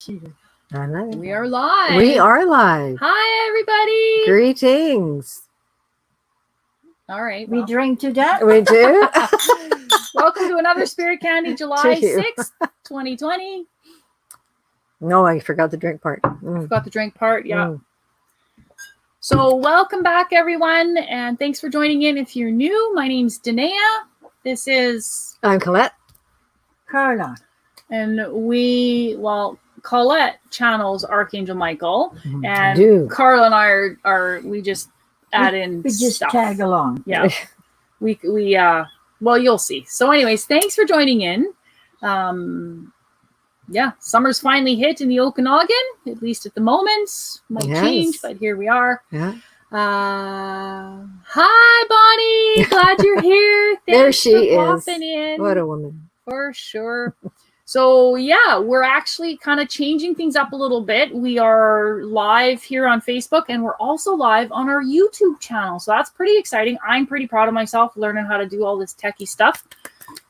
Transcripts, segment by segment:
We are live. We are live. Hi, everybody. Greetings. All right. We drink to that. We do. Welcome to another Spirit Candy, July To you. 6th, 2020. No, I forgot the drink part. Forgot the drink part. Yeah. Mm. So welcome back, everyone. And thanks for joining in. If you're new, my name's Danae. This is... I'm Colette. Carla. And Colette channels Archangel Michael. And Do. Carla and I we just add in We just stuff. tag along. Yeah. Well, you'll see. So anyways, thanks for joining in. Summer's finally hit in the Okanagan, at least at the moment. Might change, but here we are. Yeah. Hi, Bonnie. Glad you're here. There Thanks she for is. popping in. What a woman. For sure. So yeah, we're actually kind of changing things up a little bit. We are live here on Facebook, and we're also live on our YouTube channel. So that's pretty exciting. I'm pretty proud of myself learning how to do all this techie stuff.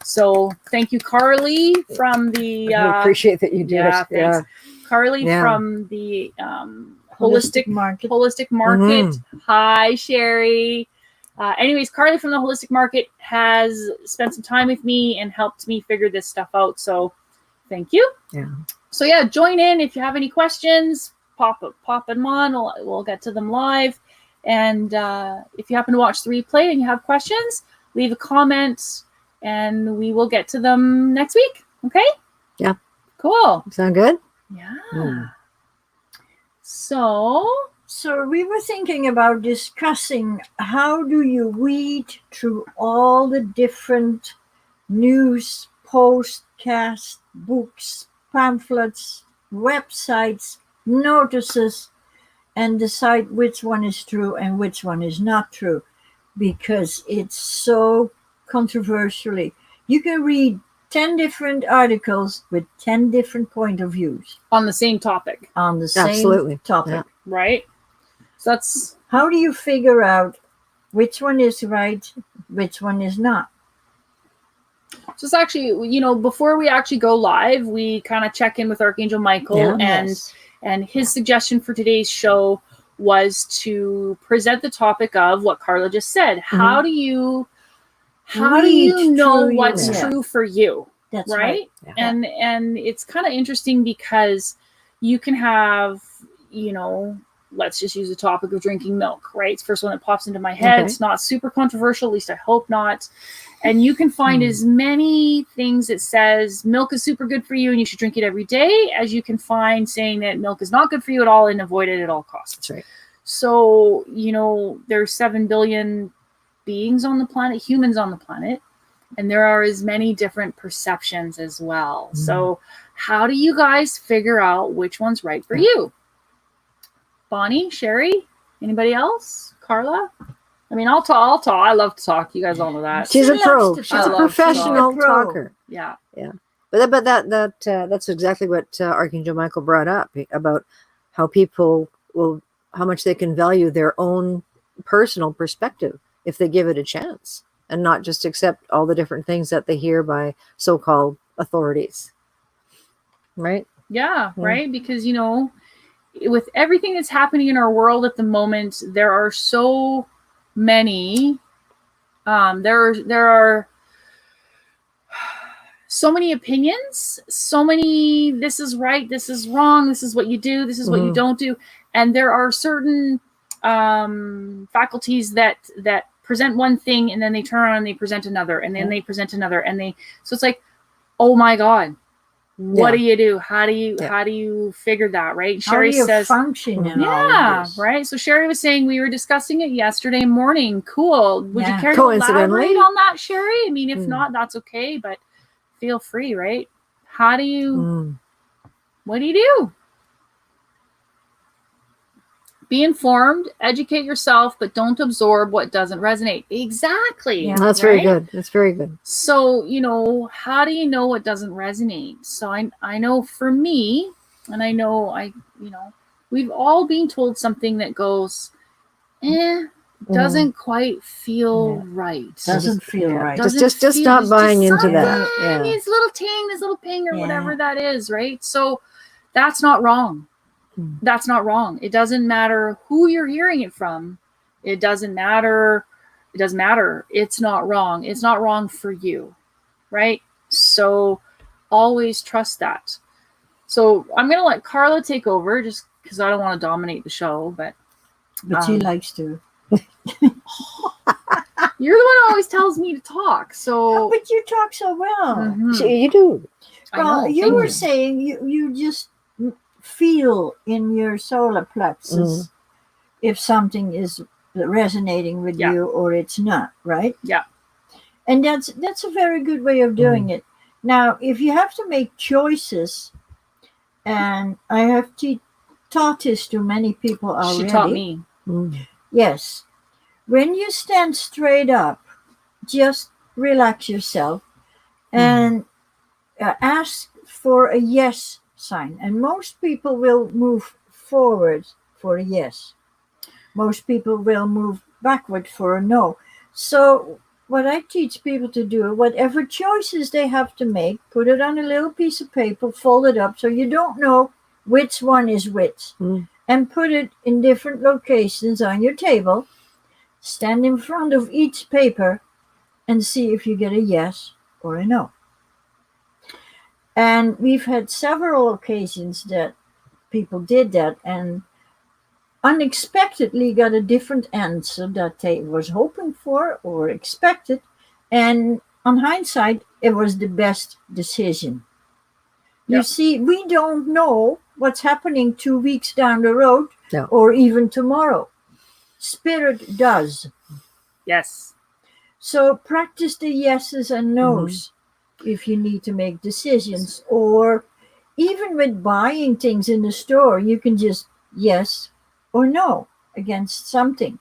So thank you, Carly from the... I appreciate that you do it. Thanks. Yeah. Carly from the Holistic Market. Mm-hmm. Hi, Sherry. Anyways, Carly from the Holistic Market has spent some time with me and helped me figure this stuff out. So thank you. Yeah. So yeah, join in. If you have any questions, pop them on. We'll get to them live. And if you happen to watch the replay and you have questions, leave a comment and we will get to them next week. Okay? Yeah. Cool. Sound good? Yeah. Mm. So we were thinking about discussing how do you weed through all the different news, podcasts, books, pamphlets, websites, notices, and decide which one is true and which one is not true, because it's so controversially. You can read 10 different articles with 10 different point of views On the same topic. on the same Absolutely. topic. Yeah. Right? So that's... How do you figure out which one is right, which one is not? So it's actually, before we actually go live, we kind of check in with Archangel Michael, and his suggestion for today's show was to present the topic of what Carla just said. Mm-hmm. How do you know what's true for you? That's right? Yeah. And it's kind of interesting because you can have, let's just use the topic of drinking milk, right? It's the first one that pops into my head. Okay. It's not super controversial, at least I hope not. And you can find as many things that says milk is super good for you and you should drink it every day as you can find saying that milk is not good for you at all and avoid it at all costs. That's right. So, there's 7 billion beings on the planet, humans on the planet, and there are as many different perceptions as well. So how do you guys figure out which one's right for you? Bonnie, Sherry, anybody else? Carla? I mean, I'll talk. I love to talk. You guys all know that. She's a pro. to She's talk. a professional She's a pro. talker. Yeah. But that's exactly what Archangel Michael brought up about how people how much they can value their own personal perspective if they give it a chance and not just accept all the different things that they hear by so-called authorities. Right? Yeah, right? Because, with everything that's happening in our world at the moment, there are so many, there are so many opinions, so many, this is right, this is wrong, this is what you do, this is what you don't do. And there are certain faculties that present one thing and then they turn around and they present another and then they present another so it's like, oh my God, what do you do? How do you figure that, right? Sherry says function in all of this? Right. So Sherry was saying we were discussing it yesterday morning. Cool. Would you care to Coincidentally. elaborate on that, Sherry? I mean, if not, that's okay, but feel free, right? How do you what do you do? Be informed, educate yourself, but don't absorb what doesn't resonate. Exactly. Yeah. That's very good. That's very good. So, how do you know what doesn't resonate? So I know for me, and I know we've all been told something that goes, doesn't quite feel right. Doesn't feel right. Just stop buying into that. Yeah. This little ting, this little ping, or whatever that is, right? So That's not wrong. Mm. That's not wrong. It doesn't matter who you're hearing it from. It doesn't matter. It doesn't matter. It's not wrong. It's not wrong for you, right? So always trust that. So I'm going to let Carla take over just because I don't want to dominate the show, but she likes to. you're the one who always tells me to talk. So, But you talk so well. Mhm. See, you do. I Well, know, you thank were saying you just feel in your solar plexus if something is resonating with Yeah. you or it's not, right? Yeah. And that's a very good way of doing it. Now, if you have to make choices, and I have taught this to many people already. She taught me. Yes. When you stand straight up, just relax yourself and ask for a yes sign. And most people will move forward for a yes. Most people will move backward for a no. So what I teach people to do, whatever choices they have to make, put it on a little piece of paper, fold it up so you don't know which one is which, and put it in different locations on your table. Stand in front of each paper and see if you get a yes or a no. And we've had several occasions that people did that and unexpectedly got a different answer that they was hoping for or expected. And on hindsight, it was the best decision. You see, we don't know what's happening 2 weeks down the road or even tomorrow. Spirit does. Yes. So practice the yeses and nos if you need to make decisions. Or even with buying things in the store, you can just yes or no against something.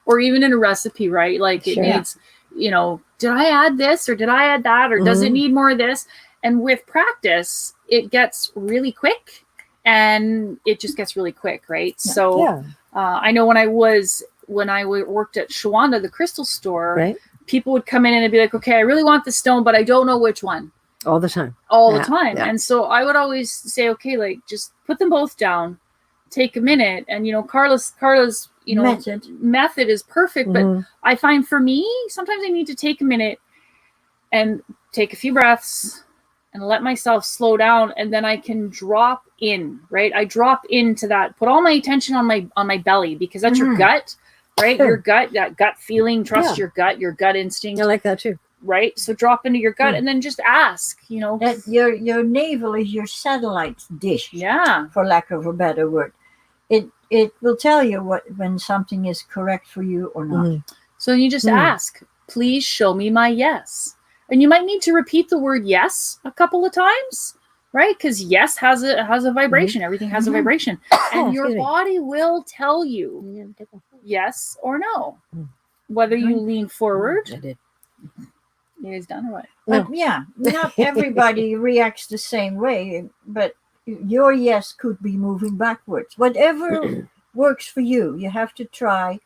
Or even in a recipe, right? Like it needs, did I add this or did I add that? Or does it need more of this? And with practice, it gets really quick and it just gets really quick, right? Yeah. So I know when I worked at Shawanda, the crystal store, people would come in and be like, okay, I really want the stone, but I don't know which one. All the time. The time. Yeah. And so I would always say, okay, like just put them both down, take a minute. And, Carla's, method is perfect. But I find for me, sometimes I need to take a minute and take a few breaths and let myself slow down. And then I can drop in, right? I drop into that, put all my attention on my belly, because that's your gut, right? Your gut, that gut feeling, trust your gut instinct. I like that too. Right? So drop into your gut and then just ask, That your navel is your satellite dish. Yeah. For lack of a better word. It will tell you when something is correct for you or not. So you just ask, please show me my yes. And you might need to repeat the word yes a couple of times, right? Because yes has a vibration. Everything has a vibration. And your body will tell you yes or no. Whether you lean forward. I did. It is done or what? But not everybody reacts the same way, but your yes could be moving backwards. Whatever works for you, you have to try.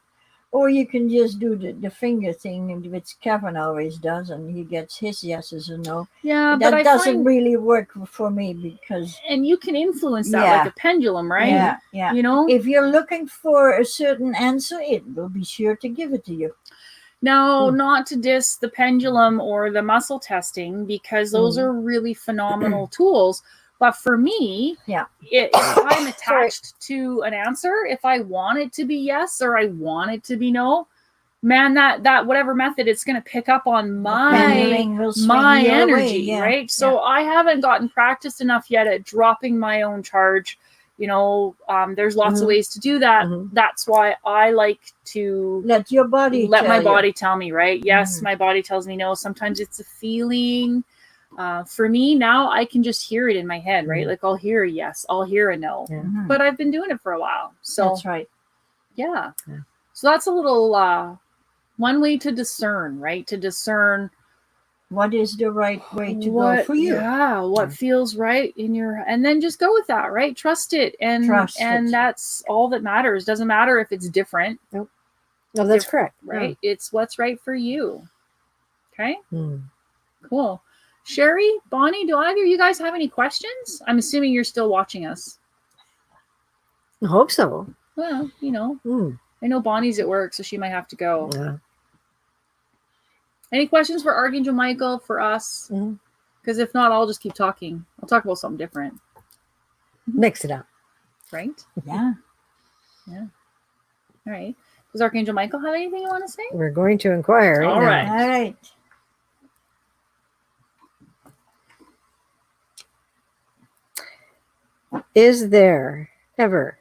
Or you can just do the finger thing, which Kevin always does, and he gets his yeses and no. Yeah, that but doesn't really work for me because... And you can influence that like a pendulum, right? Yeah. If you're looking for a certain answer, it will be sure to give it to you. Now, not to diss the pendulum or the muscle testing, because those are really phenomenal tools. But for me, if I'm attached to an answer, if I want it to be yes or I want it to be no, man, that whatever method, it's going to pick up on my energy, right? So I haven't gotten practiced enough yet at dropping my own charge. There's lots of ways to do that. That's why I like to let my body tell me, right? Yes, my body tells me no. Sometimes it's a feeling. For me now, I can just hear it in my head, right? Like I'll hear a yes, I'll hear a no, but I've been doing it for a while. So that's right. Yeah. So that's a little, one way to discern, right? To discern what is the right way to go for you. Yeah. What feels right in your, and then just go with that, right? Trust it. And that's all that matters. Doesn't matter if it's different. Nope. No, that's correct. Right. It's what's right for you. Okay. Cool. Sherry, Bonnie, do either of you guys have any questions? I'm assuming you're still watching us. I hope so. Well, you know, Hmm. I know Bonnie's at work, so she might have to go. Yeah. Any questions for Archangel Michael, for us? Mhm. Because if not, I'll just keep talking. I'll talk about something different, Mix it up. right? Yeah. Yeah. All right. Does Archangel Michael have anything you want to say? We're going to inquire right All now. right. All right. Is there ever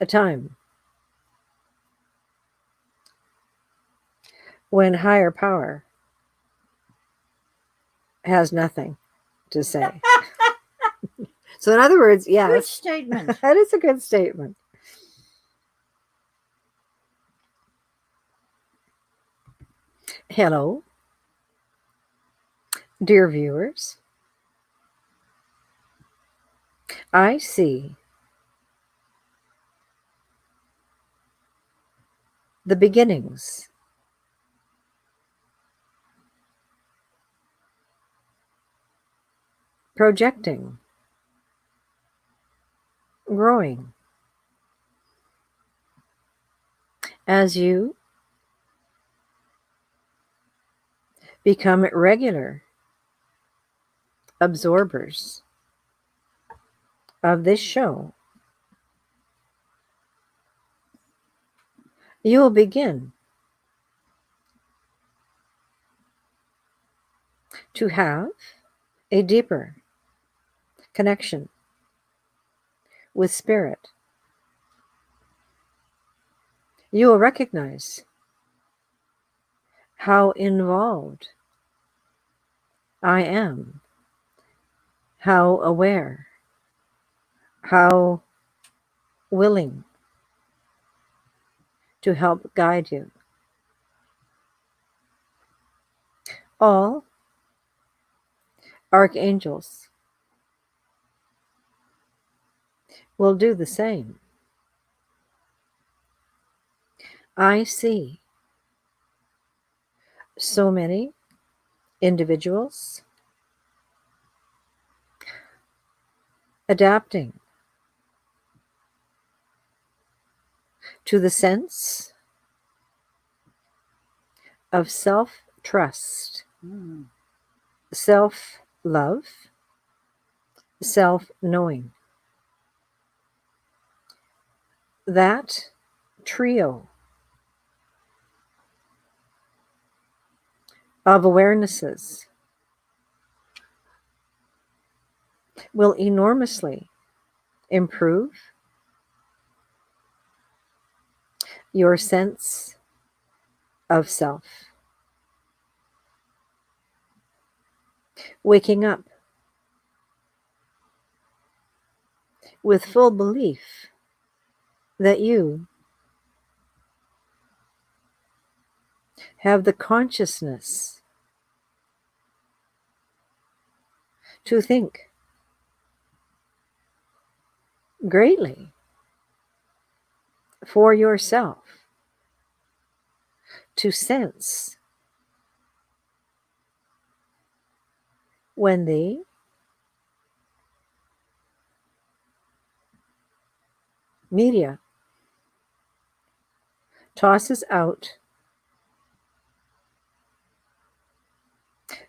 a time when higher power has nothing to say? So in other words, Good yes, statement. that is a good statement. Hello, dear viewers. I see the beginnings projecting, growing as you become regular absorbers of this show. You will begin to have a deeper connection with spirit. You will recognize how involved I am, how aware, how willing to help guide you. All archangels will do the same. I see so many individuals adapting to the sense of self-trust, self-love, self-knowing. That trio of awarenesses will enormously improve your sense of self. Waking up with full belief that you have the consciousness to think greatly for yourself, to sense when the media tosses out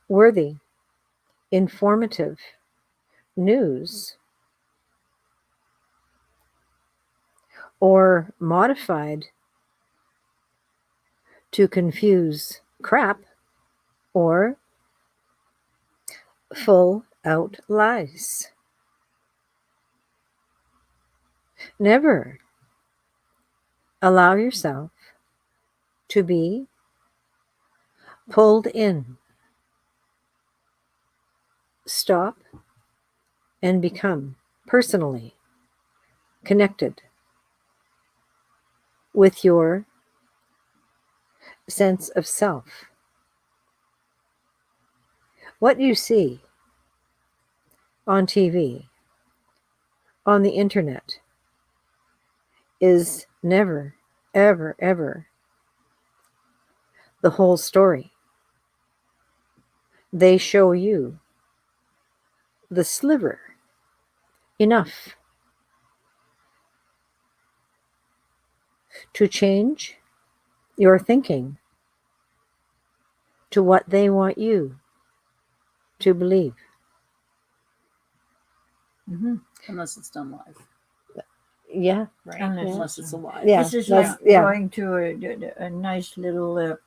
worthy, informative news or modified to confuse crap or full out lies. Never allow yourself to be pulled in. Stop and become personally connected with your sense of self. What you see on TV, on the internet, is never, ever, ever the whole story. they show you the sliver enough to change your thinking to what they want you to believe. Mm-hmm. Unless it's done live, Yeah. right? Unless Unless it's a live. Yeah. This is that's- like yeah. going to a nice little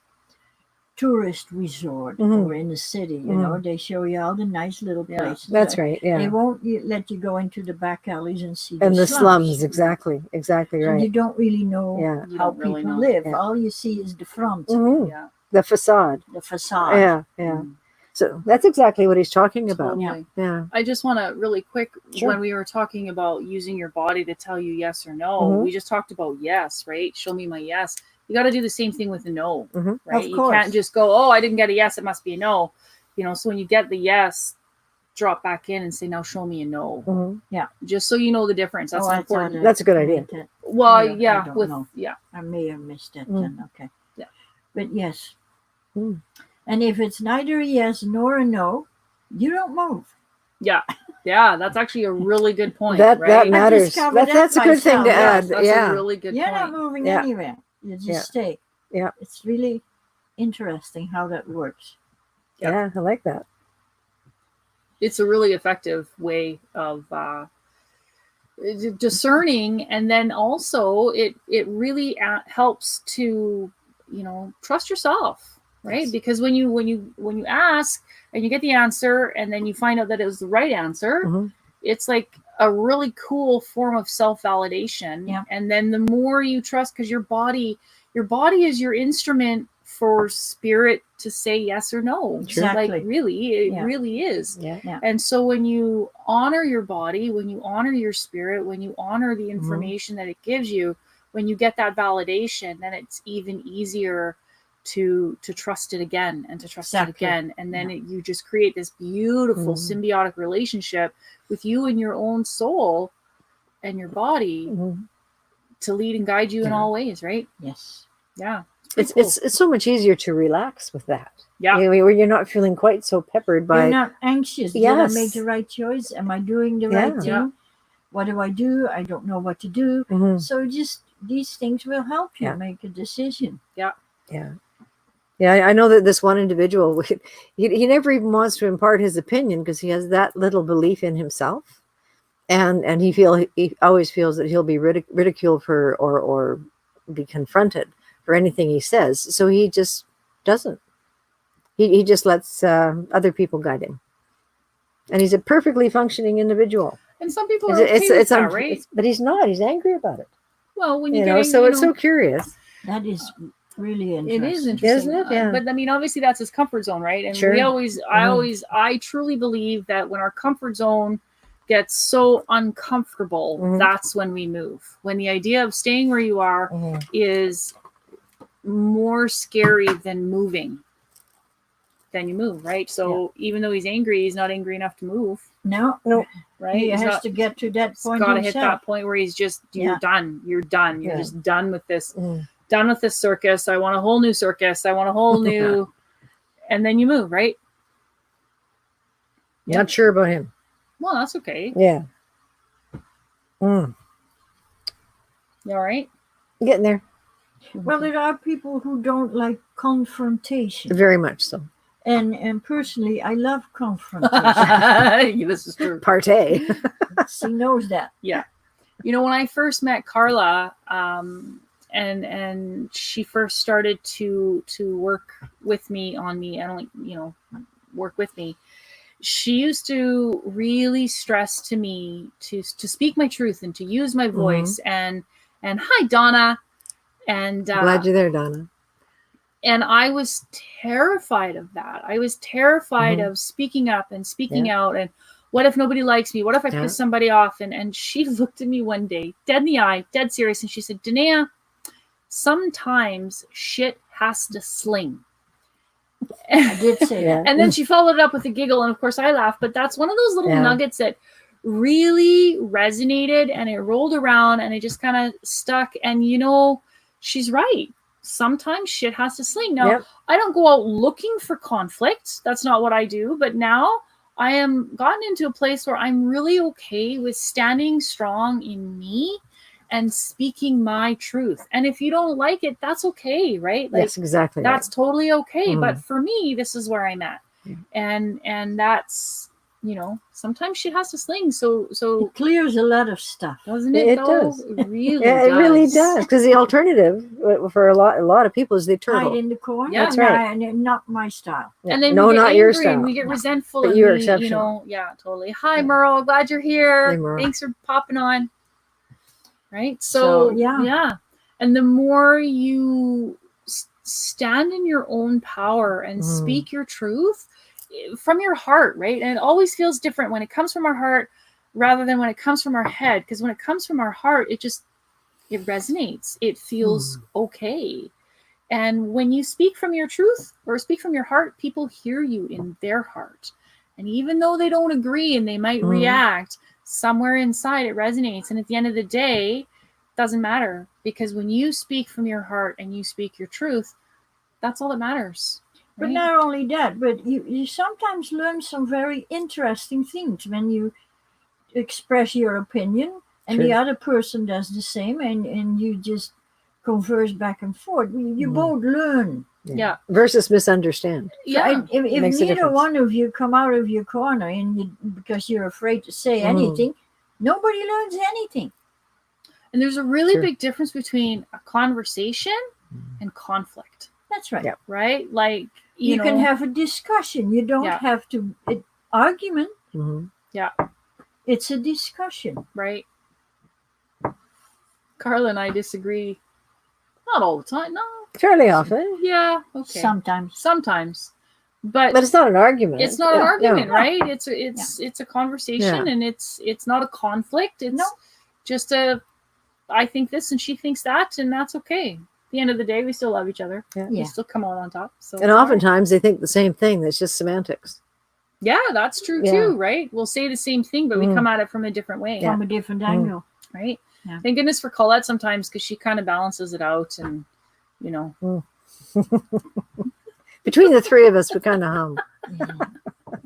tourist resort Mhm. or in the city. You Mhm. know, they show you all the nice little Yeah. places. That's right. They Yeah. won't let you go into the back alleys and see And the slums, slums. exactly. Exactly So you right. don't really know Yeah. You how don't really people know. live. Yeah. All you see is the front, Mhm. Yeah. The facade. the facade. Yeah. Yeah. Mm. So that's exactly what he's talking about. Totally. Yeah. I just want to really quick, Sure. when we were talking about using your body to tell you yes or no, Mhm. we just talked about yes, right? Show me my yes. You got to do the same thing with a no, Mhm. right? Of You course. can't just go, oh, I didn't get a yes, it must be a no. You know, so when you get the yes, drop back in and say, now show me a no. Mhm. Just so you know the difference. That's I important. thought That's a good idea. that- Well, Yeah, I yeah, don't with know. yeah, I may have missed it Mm. then. Okay. Yeah. But yes. Mm. And if it's neither a yes nor a no, you don't move. yeah, that's actually a really good point, That right? matters. discovered That, that that's a good thing to myself. add. Yes, that's Yeah. a really good You're point. not moving Yeah. anywhere. You just Yeah. stay. Yeah. It's really interesting how that works. Yep. Yeah. I like that. It's a really effective way of discerning, and then also it really helps to, you know, trust yourself, right? Yes. Because when you ask and you get the answer and then you find out that it was the right answer, Mhm. it's like a really cool form of self-validation. Yeah. And then the more you trust, because your body is your instrument for spirit to say yes or no. Exactly. Like really, it Yeah. really is. Yeah. And so when you honor your body, when you honor your spirit, when you honor the information that it gives you, when you get that validation, then it's even easier to trust it again and to trust Exactly. it again. And then you just create this beautiful symbiotic relationship with you and your own soul and your body Mhm. to lead and guide you in Yeah. all ways, right? Yes. Yeah. It's pretty it's so much easier to relax with that. Yeah. You know, where you're not feeling quite so peppered by. You're not anxious. Did I Yes. make the right choice? Am I doing the Yeah. right thing? Yeah. What do I do? I don't know what to do. Mhm. So just these things will help you Yeah. make a decision. Yeah. Yeah, I know that this one individual, he never even wants to impart his opinion because he has that little belief in himself, and he always feels that he'll be ridiculed for or be confronted for anything he says. So he just doesn't. He just lets other people guide him, and he's a perfectly functioning individual. And some people are okay with that, right? But he's not. He's angry about it. Well, when You you know, get, so it's so curious. That is really it interesting. is interesting, Isn't it? Yeah. But I mean, obviously, that's his comfort zone, right? And Sure. I truly believe that when our comfort zone gets so uncomfortable, that's when we move. When the idea of staying where you are is more scary than moving, then you move, right? So even though he's angry, he's not angry enough to move, No, right? he He's has not- to get to that He's point got to hit himself. that point where he's just you're Yeah. done. You're done. You're Yeah. just done with this. Mm. Done with this circus. I want a whole new circus. I want a whole new, and then you move, right? Not sure about him. Well, that's okay. Yeah. Mm. You all right? Getting there. Well, there are people who don't like confrontation. Very much so. And personally, I love confrontation. This is true. Partay. She knows that. You know, when I first met Carla, and she first started to work with me on me and, like, you know, work with me, she used to really stress to me to speak my truth and to use my voice and hi Donna, and Glad you're there, Donna. and I was terrified of that. I was terrified of speaking up and speaking out. And what if nobody likes me? What if I piss somebody off? And she looked at me one day, dead in the eye, dead serious, and she said, Danae, sometimes shit has to sling. I did say that. And then she followed it up with a giggle, and of course I laughed. But that's one of those little nuggets that really resonated, and it rolled around, and it just kind of stuck. And you know, she's right. sometimes shit has to sling. Now, Yep. I don't go out looking for conflict. That's not what I do. But now I am gotten into a place where I'm really okay with standing strong in me and speaking my truth. And if you don't like it, that's okay, right? Like, Yes, exactly. that's totally okay. Mhm. But for me, this is where I'm at. Yeah. And that's, you know, sometimes shit has to sling. So It clears a lot of stuff. doesn't it? It though? does. It really Yeah, does. it really does. Because the alternative for a lot of people is the Hide turtle. in the corner. Yeah. That's right. And not my style. Yeah. And then No, we get not angry your and style. we get resentful But and you're we, you exceptional. know, yeah, totally. Hi, Yeah. Merle, glad you're here. Hey, Merle. Thanks for popping on. Right? So, So yeah. And the more you stand in your own power and speak your truth from your heart, right? And it always feels different when it comes from our heart rather than when it comes from our head. Because when it comes from our heart, it resonates. It feels okay. And when you speak from your truth or speak from your heart, people hear you in their heart. And even though they don't agree and they might react, somewhere inside it resonates. And at the end of the day, it doesn't matter. Because when you speak from your heart and you speak your truth, that's all that matters. But right? not only that, but you sometimes learn some very interesting things when you express your opinion and True. the other person does the same, and you just converse back and forth. You both learn. Yeah. Versus misunderstand. Yeah. If Makes a neither difference. one of you come out of your corner because you're afraid to say anything, nobody learns anything. And there's a really Sure. big difference between a conversation and conflict, That's right. Yep. right? Like, You know, can have a discussion. You don't Yeah. have to argument. Mhm. It's a discussion. right? Carla and I disagree. Not all the time. No. Fairly often. Yeah. Okay. Sometimes. But But it's not an argument. it's not an No, argument, no. right? It's a conversation, and it's not a conflict. It's No. just I think this and she thinks that, and that's okay. At the end of the day, we still love each other. Yeah. We Yeah. still come out on top. So And oftentimes they think the same thing. That's just semantics. yeah, that's true Yeah. too, right? We'll say the same thing, but we come at it from a different way, From a different angle. right? Yeah. Thank goodness for Colette sometimes, because she kind of balances it out, and you know. Between the three of us, we kind of hum.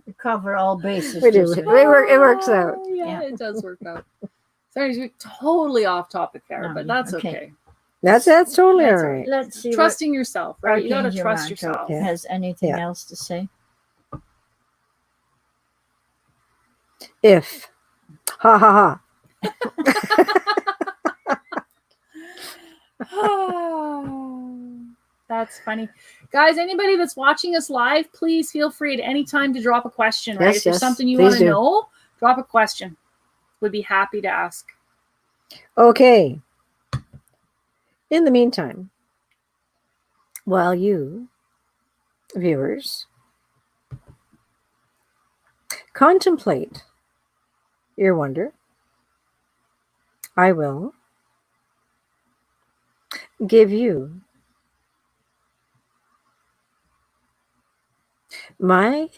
We cover all bases. We do. just It about. works out. Yeah, it does work out. Sorry, we're totally off topic there, No, but that's okay. okay. That's totally all Let's- right. Let's see Trusting yourself, what right? You got to Archangel trust Michael yourself. Yeah. has anything Yeah. else to say. If. Ha ha ha. That's funny. Guys, anybody that's watching us live, please feel free at any time to drop a question, right? Yes, If there's yes, something you please want to do. know, drop a question. We'd be happy to ask. Okay. In the meantime, while you, viewers, contemplate your wonder, I will give you my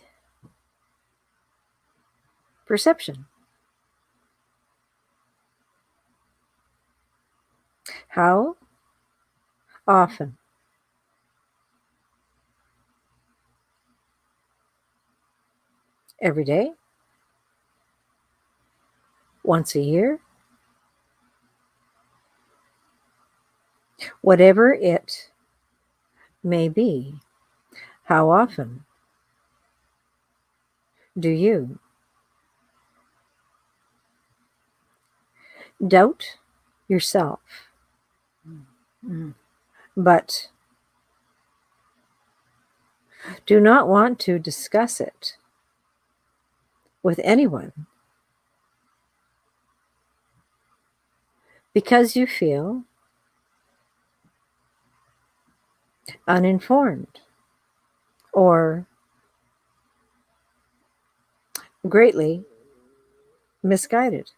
perception. How often every day, once a year, whatever it may be, how often do you doubt yourself, but do not want to discuss it with anyone because you feel uninformed or greatly misguided?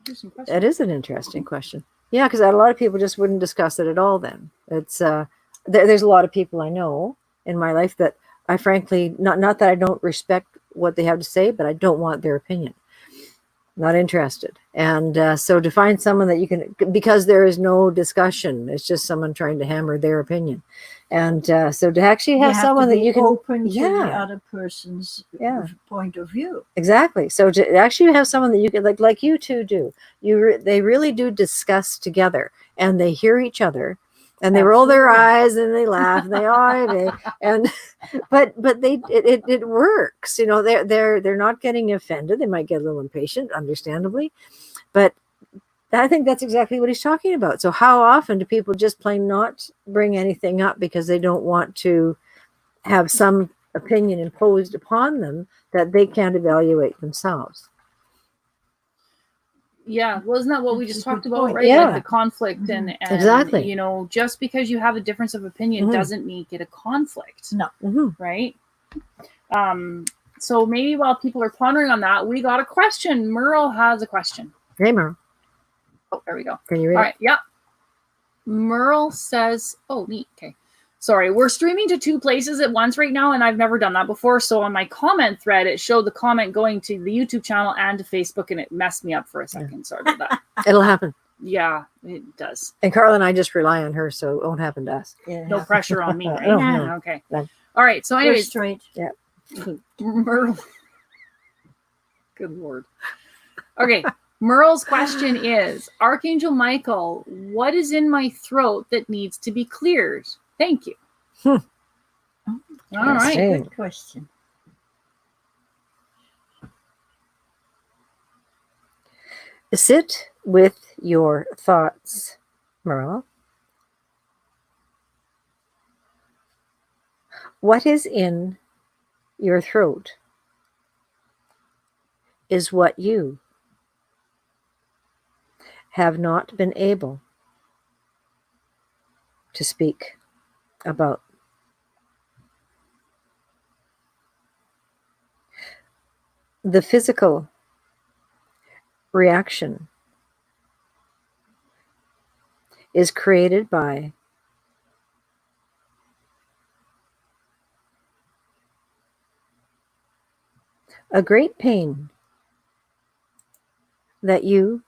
Here's some questions. That is an interesting question. Yeah, because a lot of people just wouldn't discuss it at all. Then it's there's a lot of people I know in my life that I frankly not that I don't respect what they have to say, but I don't want their opinion. not interested. And so to find someone that you can, because there is no discussion, it's just someone trying to hammer their opinion. And so to actually have you someone to that be you can open to the yeah, other person's Yeah. point of view. exactly. So to actually have someone that you can, like you two do, they really do discuss together, and they hear each other, and they roll their Absolutely. eyes and they laugh and they and but it works. They're not getting offended. They might get a little impatient, understandably, but I think that's exactly what he's talking about. So how often do people just plain not bring anything up because they don't want to have some opinion imposed upon them that they can't evaluate themselves? Yeah, well, isn't that what we That's just a good talked about, point. right? Yeah. Like the conflict and Exactly. just because you have a difference of opinion Mhm. doesn't make it a conflict, No. Mhm. right? So maybe while people are pondering on that, we got a question. Merle has a question. Hey, Merle, Oh, there we go. can you read All it? right, yeah. Merle says, oh, neat. Okay. Sorry, we're streaming to 2 places at once right now, and I've never done that before. So on my comment thread, it showed the comment going to the YouTube channel and to Facebook, and it messed me up for a second. Sorry about that. It'll happen. Yeah, it does. And Carla and I just rely on her, so it won't happen to us. No pressure on me, right? No. Okay. No. All right. So, We're anyways, straight. Merle. Good Lord. Okay. Merle's question is, Archangel Michael, what is in my throat that needs to be cleared? Thank you. Hmm. All right. Interesting. Good question. Sit with your thoughts, Merle. What is in your throat is what you have not been able to speak about. The physical reaction is created by a great pain that you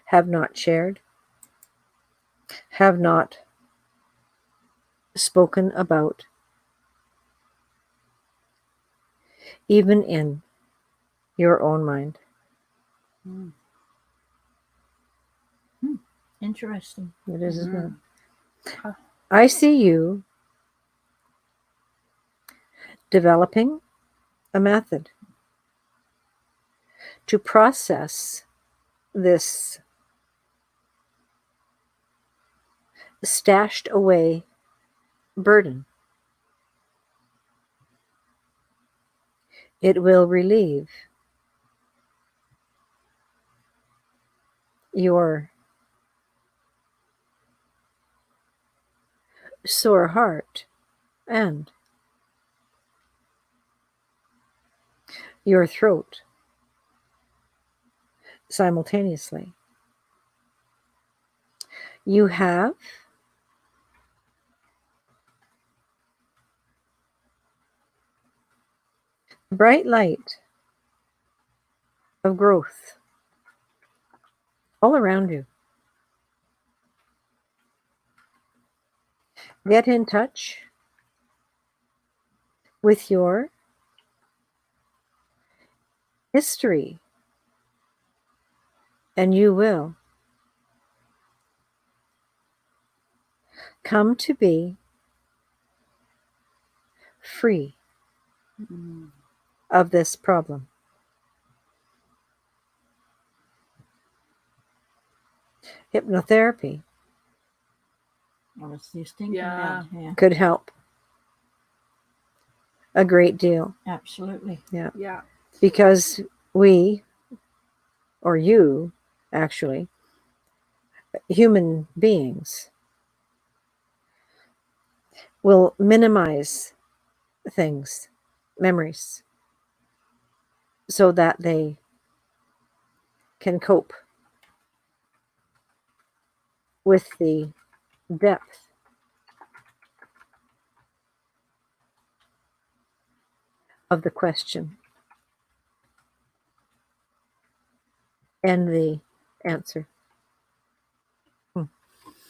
have not shared, have not spoken about, even in your own mind. Interesting. It is, isn't it? Huh. I see you developing a method to process this stashed away burden. It will relieve your sore heart and your throat simultaneously. You have bright light of growth all around you. Get in touch with your history, and you will come to be free of this problem. Hypnotherapy I was just thinking Yeah. that. Yeah, could help a great deal. absolutely. Yeah. Because we, or you, actually, human beings, will minimize things, memories, so that they can cope with the depth of the question. and the answer.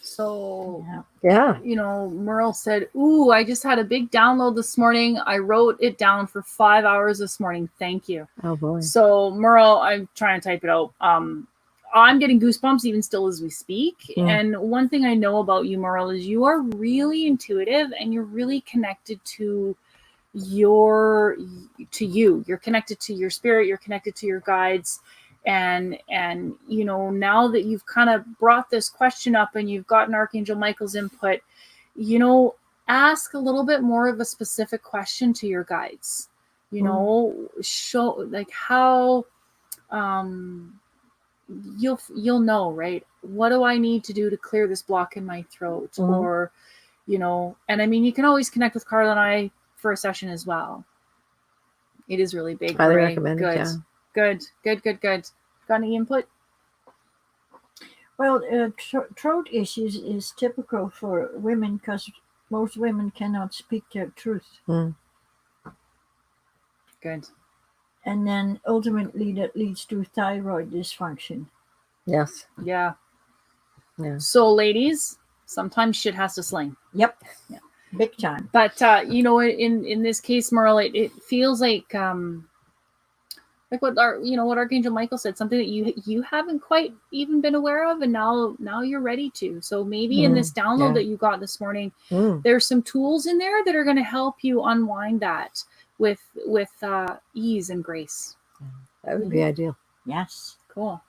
So, Yeah. Merle said, "Ooh, I just had a big download this morning. I wrote it down for 5 hours this morning. Thank you." Oh boy. So, Merle, I'm trying to type it out. I'm getting goosebumps even still as we speak. And one thing I know about you, Merle, is you are really intuitive and you're really connected to you. You're connected to your spirit. You're connected to your guides. And now that you've kind of brought this question up and you've gotten Archangel Michael's input, ask a little bit more of a specific question to your guides. Show like how you'll know, right? What do I need to do to clear this block in my throat? Or and I mean, you can always connect with Carla and I for a session as well. It is really big. Highly recommend Good. it. Yeah. Good. Got any input? Well, throat issues is typical for women because most women cannot speak their truth. Good. And then ultimately that leads to thyroid dysfunction. Yes. Yeah. Yeah. So, ladies, sometimes shit has to sling. Yep. Yeah. Big time. But in this case, Merle, it feels like what Archangel Michael said, something that you haven't quite even been aware of, and now you're ready to. So maybe in this download that you got this morning, there's some tools in there that are going to help you unwind that with ease and grace. That would be ideal. Yes. Cool.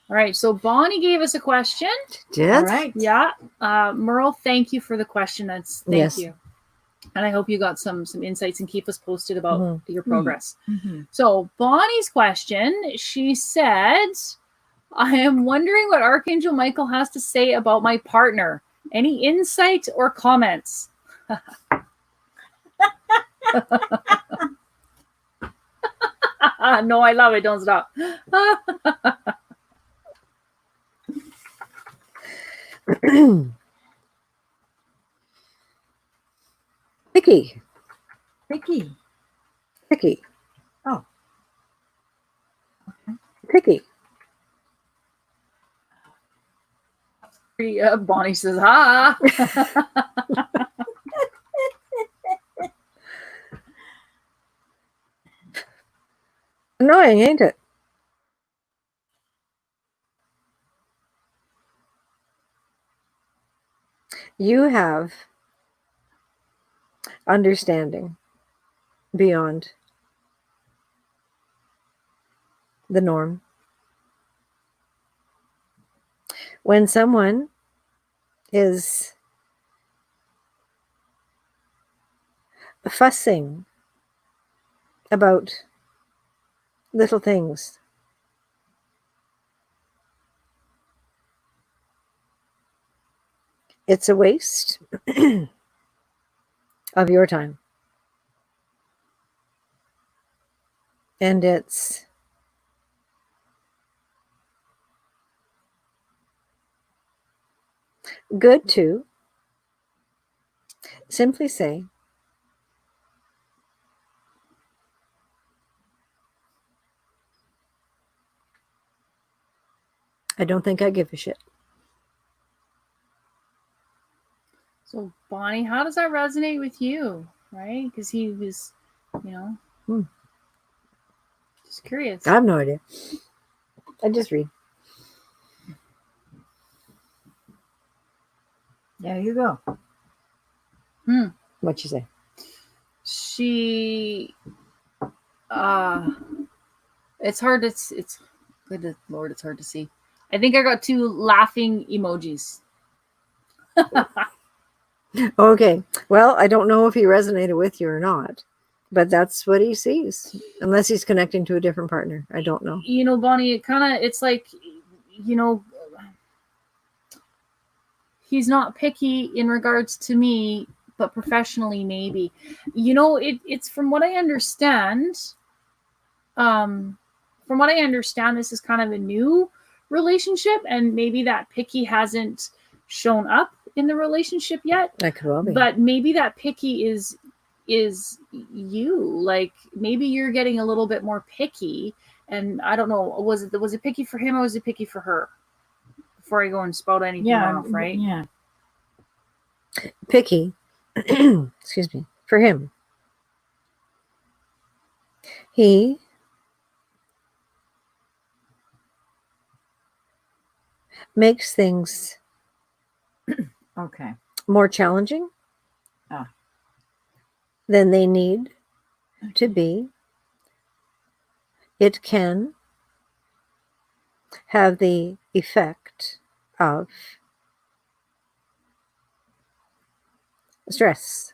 All right. So Bonnie gave us a question. Did? All right. Yeah. Merle, thank you for the question. Thank you. And I hope you got some insights and keep us posted about your progress. So Bonnie's question, she said, "I am wondering what Archangel Michael has to say about my partner. Any insight or comments?" No, I love it. Don't stop. Picky. Oh. Okay. Picky. Bonnie says, "Ha." Annoying, ain't it? You have understanding beyond the norm. When someone is fussing about little things, it's a waste of your time. And it's good to simply say, "I don't think I give a shit." So Bonnie, how does that resonate with you? Right? Because he was, just curious. I have no idea. I just read. There you go. What'd you say? She it's hard to, it's good Lord, it's hard to see. I think I got 2 laughing emojis. Okay. Well, I don't know if he resonated with you or not, but that's what he sees. Unless he's connecting to a different partner. I don't know. Bonnie, it's like, he's not picky in regards to me, but professionally maybe. It's from what I understand. This is kind of a new relationship, and maybe that picky hasn't shown up in the relationship yet. That could well be. But maybe that picky is you. Like maybe you're getting a little bit more picky And I don't know, was it picky for him or was it picky for her? Before I go and spout anything off, right? Yeah. Picky, excuse me, for him. He makes things Okay. more challenging Ah. than they need to be. It can have the effect of stress,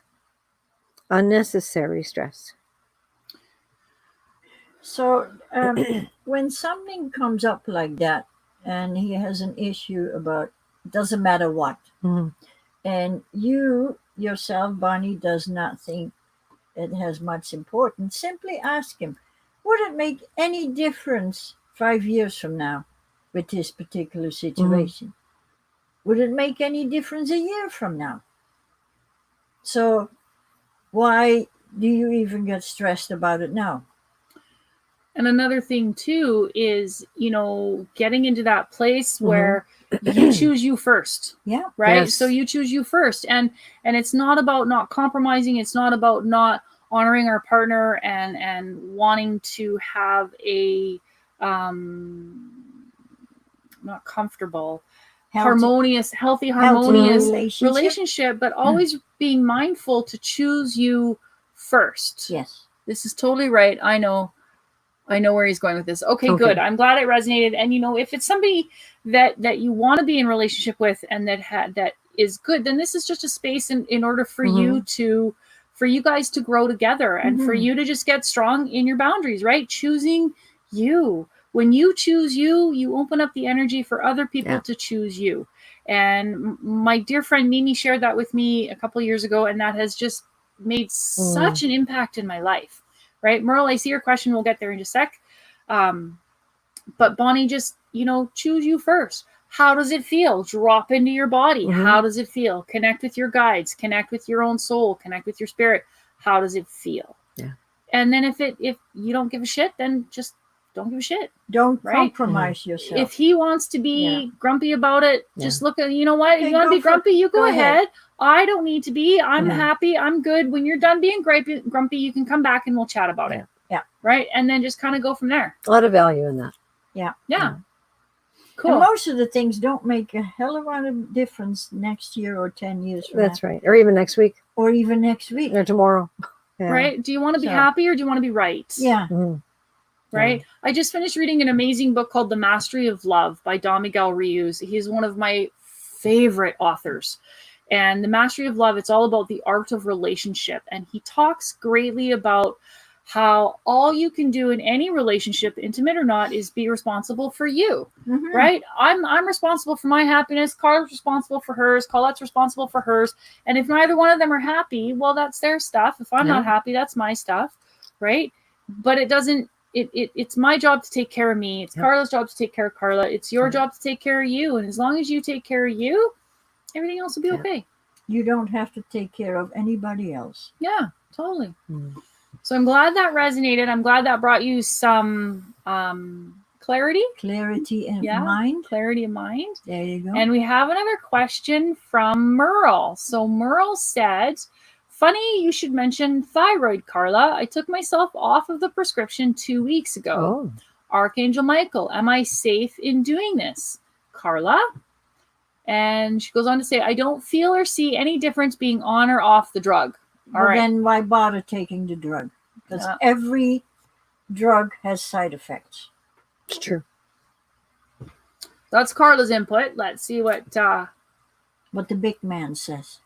unnecessary stress. So when something comes up like that, and he has an issue about, doesn't matter what, Mhm. and you yourself, Bonnie, does not think it has much importance, simply ask him, would it make any difference 5 years from now with this particular situation? Would it make any difference a year from now? So why do you even get stressed about it now? And another thing too is, getting into that place where you choose you first. Yeah. Right. Yes. So you choose you first. And it's not about not compromising. It's not about not honoring our partner and wanting to have a not comfortable, healthy, harmonious relationship, but always being mindful to choose you first. Yes. This is totally right. I know where he's going with this. Okay, good. I'm glad it resonated. And if it's somebody that you want to be in relationship with and that is good, then this is just a space in order for you guys to grow together and for you to just get strong in your boundaries, right? Choosing you. When you choose you open up the energy for other people to choose you. And my dear friend Mimi shared that with me a couple of years ago, and that has just made such an impact in my life. Right, Merle, I see your question. We'll get there in just a sec. But Bonnie, just, choose you first. How does it feel? Drop into your body. How does it feel? Connect with your guides. Connect with your own soul. Connect with your spirit. How does it feel? Yeah. And then if you don't give a shit, then just don't give a shit. Don't compromise yourself. If he wants to be grumpy about it, just look at, you know what? Okay, you want to be grumpy? You go ahead. I don't need to be. I'm Yeah. happy. I'm good. When you're done being grumpy, you can come back and we'll chat about it. Yeah. Right? And then just kind of go from there. A lot of value in that. Yeah. Yeah. Cool. And most of the things don't make a hell of a lot of difference next year or 10 years from That's now. right. Or even next week. Or even next week. Or tomorrow. Yeah. Right? Do you want to be happy or do you want to be right? Yeah. Right? Yeah. I just finished reading an amazing book called The Mastery of Love by Don Miguel Ruiz. He's one of my favorite authors. And The Mastery of Love, it's all about the art of relationship. And he talks greatly about how all you can do in any relationship, intimate or not, is be responsible for you, right? I'm responsible for my happiness. Carla's responsible for hers. Colette's responsible for hers. And if neither one of them are happy, well, that's their stuff. If I'm not happy, that's my stuff, right? But it doesn't, it's my job to take care of me. It's Carla's job to take care of Carla. It's your job to take care of you. And as long as you take care of you, everything else will be okay. You don't have to take care of anybody else. Yeah, totally. So I'm glad that resonated. I'm glad that brought you some clarity. Clarity of mind. Clarity of mind. There you go. And we have another question from Merle. So Merle said, funny you should mention thyroid, Carla. I took myself off of the prescription 2 weeks ago. Archangel Michael, am I safe in doing this? Carla? And she goes on to say, I don't feel or see any difference being on or off the drug. Then why bother taking the drug? Because every drug has side effects. It's true. That's Carla's input. Let's see what the big man says.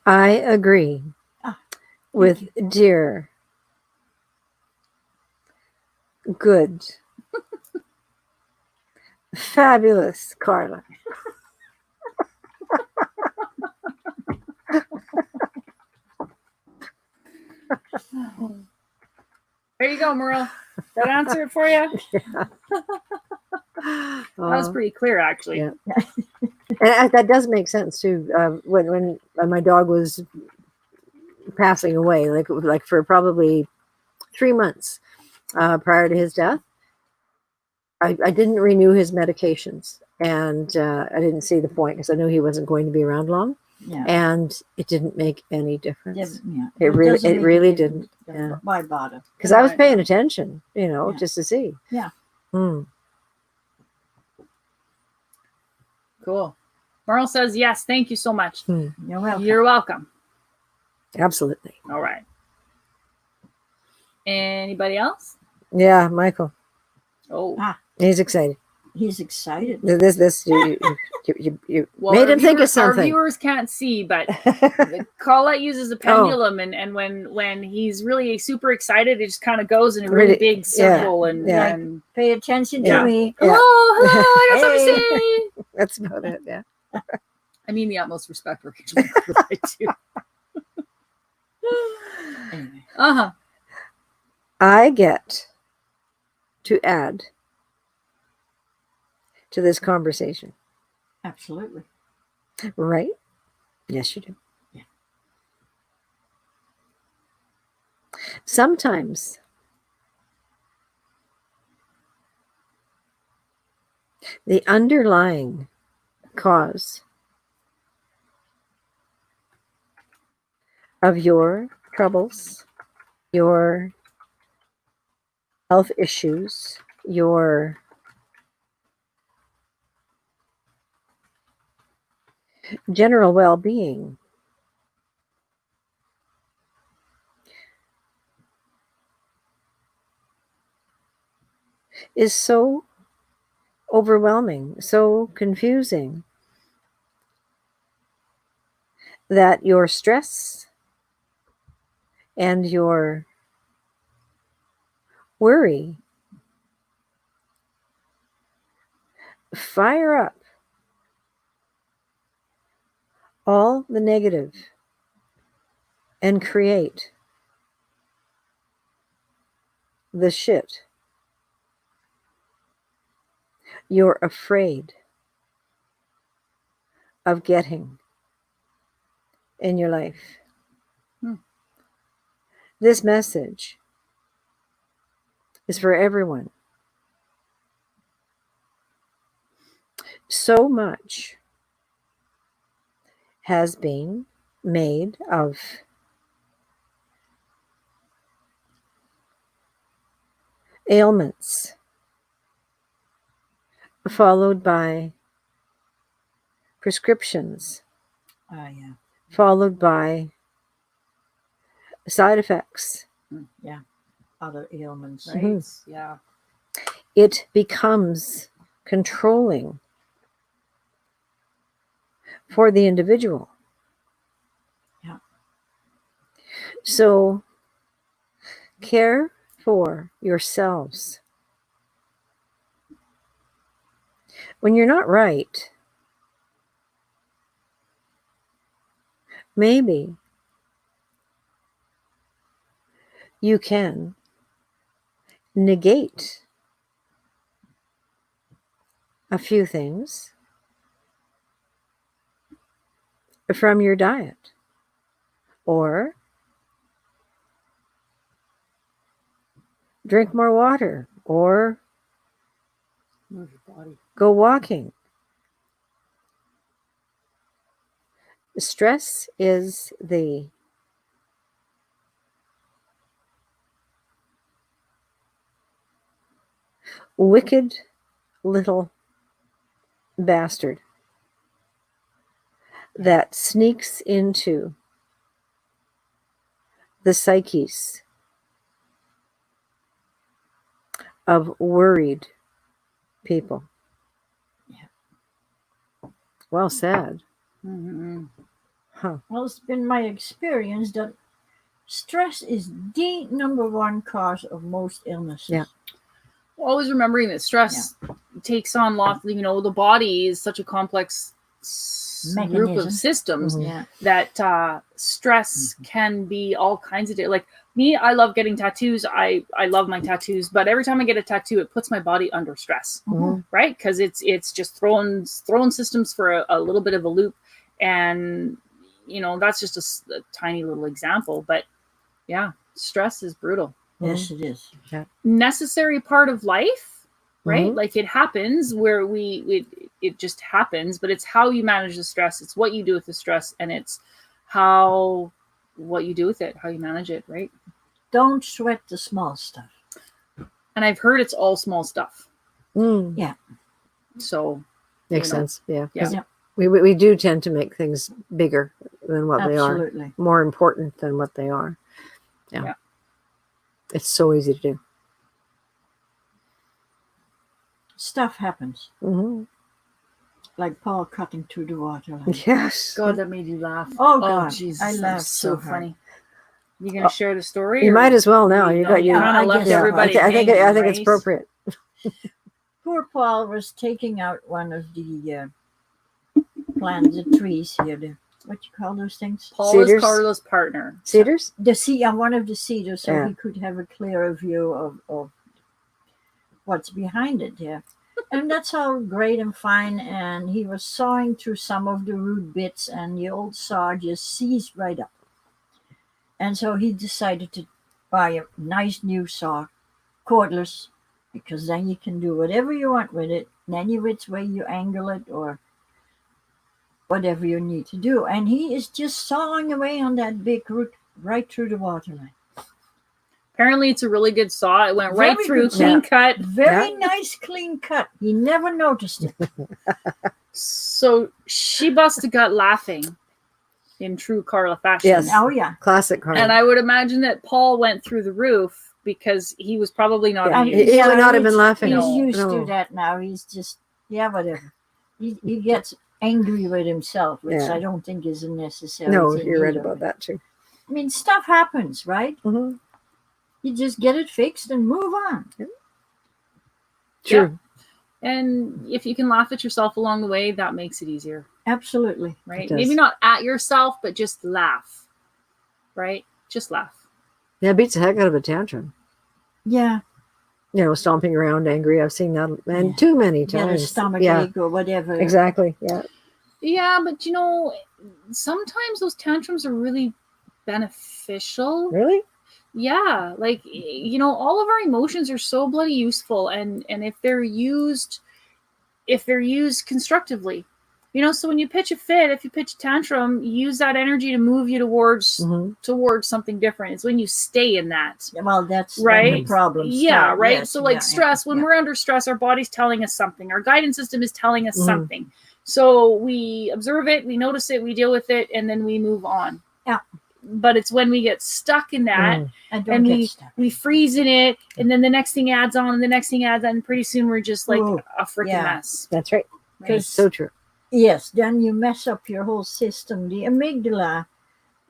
I agree with dear, good, fabulous Carla. There you go, Merle. That answer it for you? That was pretty clear, actually. Yeah. And that does make sense too. When my dog was passing away, like for probably 3 months, prior to his death. I didn't renew his medications, and I didn't see the point because I knew he wasn't going to be around long, Yeah. and it didn't make any difference. Yeah. It really didn't. Yeah. Why bother? Because I was paying attention, just to see. Yeah. Cool. Merle says, yes, thank you so much. You're welcome. You're welcome. Absolutely. All right. Anybody else? Yeah, Michael. Oh. He's excited. He's excited. This you Well, made him think of something. Our viewers can't see, but Colette uses a pendulum, and when he's really super excited, it just kind of goes in a really big circle. And pay attention to me. Hello, I got something to say. That's about it. Yeah. I mean the utmost respect for Archangel Michael, I do. Anyway. I get to add to this conversation. Absolutely. Right? Yes, you do. Yeah. Sometimes the underlying cause of your troubles, your health issues, your general well-being is so overwhelming, so confusing, that your stress and your worry fire up all the negative and create the shit you're afraid of getting in your life. This message is for everyone. So much has been made of ailments, followed by prescriptions, followed by side effects. Yeah, other ailments. Right? Mm-hmm. Yeah. It becomes controlling for the individual. Yeah. So care for yourselves. When you're not right, maybe you can negate a few things from your diet, or drink more water, or move your body, go walking. Stress is the wicked little bastard that sneaks into the psyches of worried people. Yeah. Well said. Mm-hmm. Huh. Well, it's been my experience that stress is the number one cause of most illnesses. Yeah. Always remembering that stress takes on lots, the body is such a complex group of systems that stress can be all kinds of like me. I love getting tattoos. I love my tattoos, but every time I get a tattoo, it puts my body under stress, right? Because it's just throwing systems for a little bit of a loop, and that's just a tiny little example. But yeah, stress is brutal. Yes, it is. necessary part of life, right? Mhm. Like it happens where it just happens, but it's how you manage the stress. It's what you do with the stress, and it's what you do with it, how you manage it, right? Don't sweat the small stuff. And I've heard it's all small stuff. Mm. Yeah. So Makes you know, sense. Yeah. yeah. 'Cause we do tend to make things bigger than what they are, Absolutely. more important than what they are. Yeah. Yeah. It's so easy to do. Stuff happens. Hmm. Like Paul cutting through the water line. Yes. God, that made you laugh. Oh, God. Jesus, I that was laughed so so hard. funny. You gonna share the story? You or- might as well now. You No, got you you. kind I of left guess so. everybody. I think hanging, it's right? appropriate. Poor Paul was taking out one of the plants, the trees here. What you call those things? Paul is Cedars? Carla's partner. Cedars. One of the cedars, so Yeah. he could have a clearer view of what's behind it. Yeah, and that's all great and fine. And he was sawing through some of the root bits, and the old saw just seized right up. And so he decided to buy a nice new saw, cordless, because then you can do whatever you want with it, in any which way you angle it or whatever you need to do. And he is just sawing away on that big root right through the water line. Apparently, it's a really good saw. It went right Very through, good clean saw. cut. Very nice, clean cut. He never noticed it. So she busted a gut laughing in true Carla fashion. Yes. Oh, yeah. Classic Carla. And I would imagine that Paul went through the roof because he was probably not Yeah, amused. he would not have been laughing. He's No. used No. to that now. He's just, whatever. He gets angry with himself, which Yeah. I don't think is a necessary No, thing. you're right either. about that too. I mean, stuff happens, right? Hmm. You just get it fixed and move on. True. And if you can laugh at yourself along the way, that makes it easier, Absolutely. right? It does. Maybe not at yourself, but just laugh, right? Just laugh. Yeah, it beats the heck out of a tantrum. Yeah. You know, stomping around angry. I've seen that, and Yeah. too many Get a times. stomach Yeah, ache or whatever. exactly. Yeah. Yeah, but sometimes those tantrums are really beneficial. Really? Yeah, like all of our emotions are so bloody useful, and if they're used constructively, so when you pitch a fit, if you pitch a tantrum, you use that energy to move you towards Hmm. something different. It's when you stay in that. Well, that's Right. when the problem Yeah, starts. right. Yes, So like stress, when yeah. we're under stress, our body's telling us something. Our guidance system is telling us Mhm. something. So we observe it, we notice it, we deal with it, and then we move on. Yeah. But it's when we get stuck in that Mm. I don't and get stuck. we freeze in it, and then the next thing adds on, and the next thing adds on, and pretty soon we're just like Ooh, a freaking yeah. mess. That's right. Right? It's so true. Yes, then you mess up your whole system. The amygdala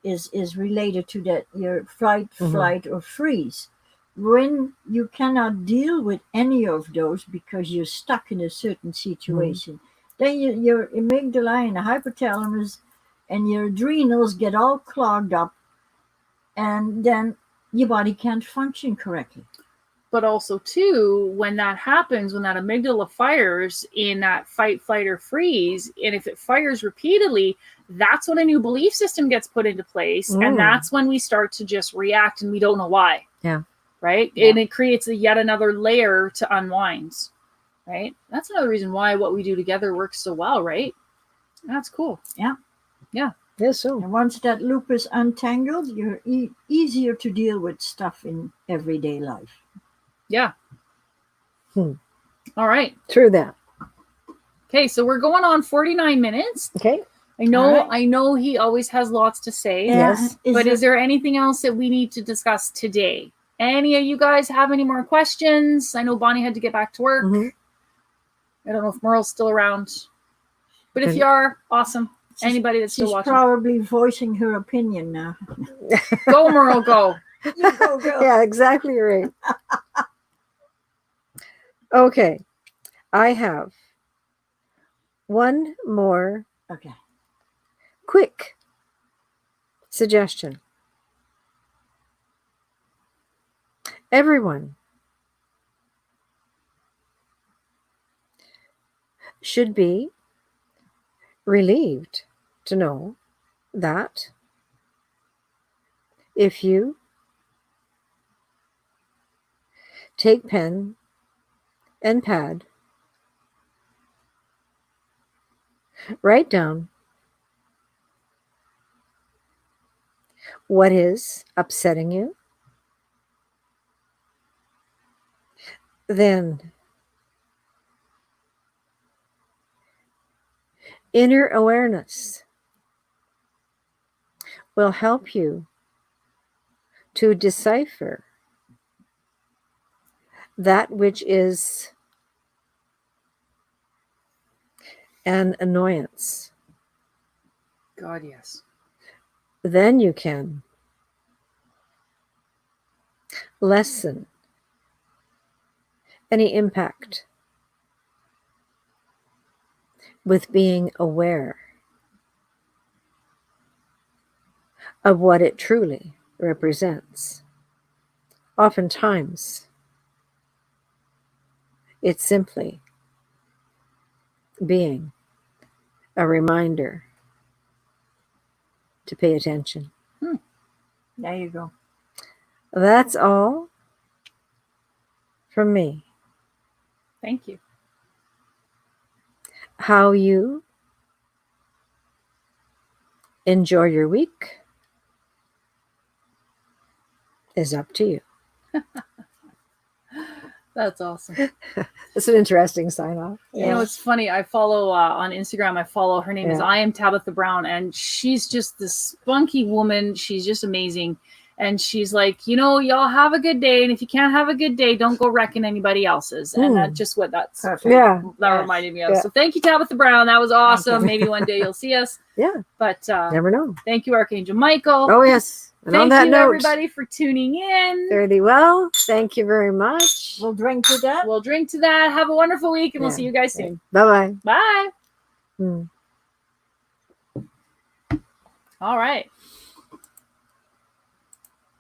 is related to that, your fight, Mhm. flight, or freeze. When you cannot deal with any of those because you're stuck in a certain situation, then your amygdala and the hypothalamus and your adrenals get all clogged up, and then your body can't function correctly. But also, too, when that happens, when that amygdala fires in that fight, flight, or freeze, and if it fires repeatedly, that's when a new belief system gets put into place. Mm. And that's when we start to just react and we don't know why. Yeah. Right? Yeah. And it creates yet another layer to unwind. Right? That's another reason why what we do together works so well, right? That's cool. Yes, so. And once that loop is untangled, you're easier to deal with stuff in everyday life. Yeah. Hmm. All right. True that. Okay, so we're going on 49 minutes. Okay. All right. I know he always has lots to say. Yes. Is there anything else that we need to discuss today? Any of you guys have any more questions? I know Bonnie had to get back to work. Mhm. I don't know if Merle's still around. But if And- you are, awesome. Anybody that's She's still watching. probably voicing her opinion now. Go, Merle, go. You go, girl. Yeah, exactly right. Okay. I have one more Okay. quick suggestion. Everyone should be relieved to know that if you take pen and pad, write down what is upsetting you. Then inner awareness will help you to decipher that which is an annoyance. God, yes. Then you can lessen any impact with being aware of what it truly represents. Oftentimes, it's simply being a reminder to pay attention. There you go. That's all from me. Thank you. How you enjoy your week is up to you. That's awesome. It's an interesting sign off. You know, it's funny. I follow on Instagram. Her name is Yeah. I Am Tabitha Brown, and she's just this spunky woman. She's just amazing. And she's like, y'all have a good day. And if you can't have a good day, don't go wrecking anybody else's. And that's just what that reminded me of. Yeah. So thank you, Tabitha Brown. That was awesome. you. Maybe one day you'll see us. Yeah, But never know. thank you, Archangel Michael. Oh, yes. And on Thank that you, note, everybody, for tuning in. fairly well. Thank you very much. We'll drink to that. We'll drink to that. Have a wonderful week, and we'll Yeah. see you guys soon. Bye-bye. Bye. Mm. All right.